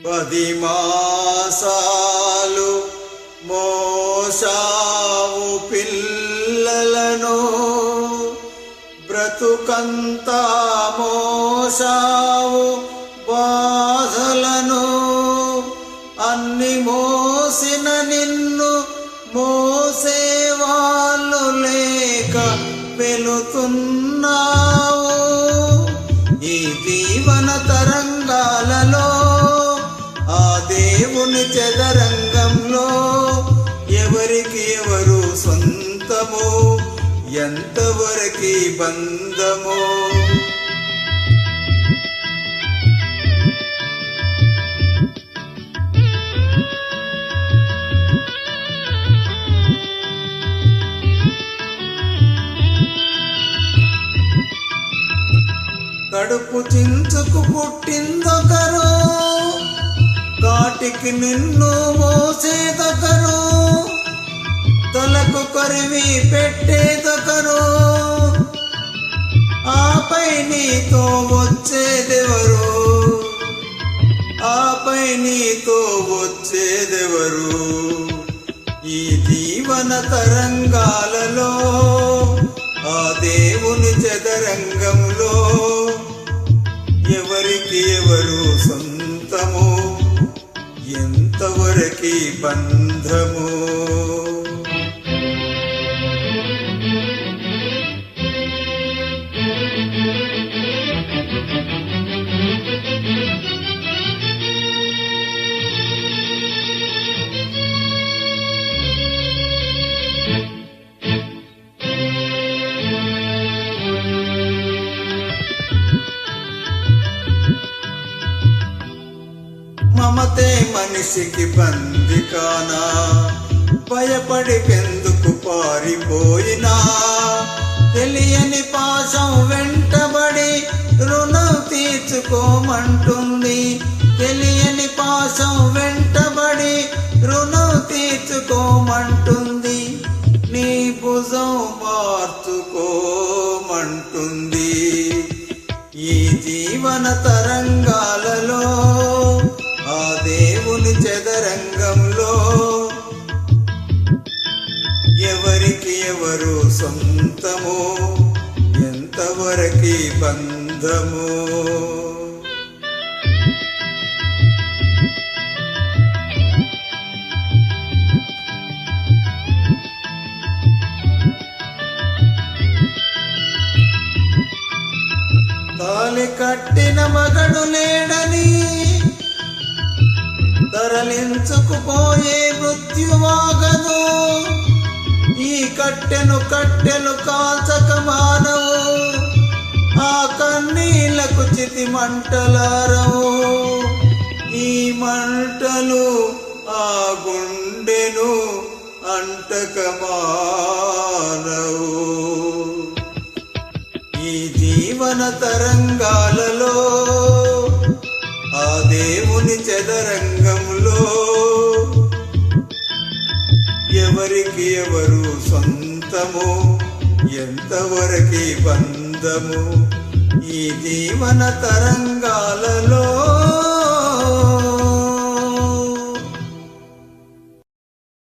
10 మాసాలు మోసావు పిల్లలను, బ్రతుకంతా మోసావు బాధలను. అన్ని మోసిన నిన్ను మోసేవాళ్ళు లేక వెళుతున్నావు. ఈ జీవన తరంగాలలో ఆ దేవుని చదరంగంలో ఎవరికి ఎవరు సొంతము, ఎంతవరకి బంధము. కడుపు చించుకు పుట్టిందొకరు, కాటికి నిన్ను మోసేదొకరు, తలకు కొరివి పెట్టేదొకరు, ఆపై నీతో వచ్చేదెవరు, ఆపై నీతో వచ్చేదెవరు. ఈ జీవన తరంగాలలో ఆ దేవుని చదరంగంలో ఎవరికి ఎవరు సొంతము, ఎంతవరకి బంధము. మమతే మనిషికి బందికానా, భయపడి పెందుకు పారిపోయినా, తెలియని పాశం వెంటబడి రుణం తీర్చుకోమంటుంది. తెలియని పాశం వెంటబడి రుణం తీర్చుకోమంటుంది. నీ భుజం మార్చుకోమంటుంది. ఈ జీవన తరంగాలలో ఆ దేవుని చదరంగంలో ఎవరికి ఎవరు సొంతము, ఎంతవరకి బంధము. తాళి కట్టిన మగడు లేడని తరలించుకుపోయే మృత్యువాగదు. ఈ కట్టెను కాల్చక మానవు, ఆ కన్నీళ్లకు చితి మంటలారవు. ఈ మంటలు ఆ గుండెను అంటక మానవు. ఈ జీవన తరంగాలలో ఆ దేవుని చదరంగంలో ఎవరికి ఎవరు సొంతము, ఎంతవరకి బంధము. ఈ జీవన తరంగాలలో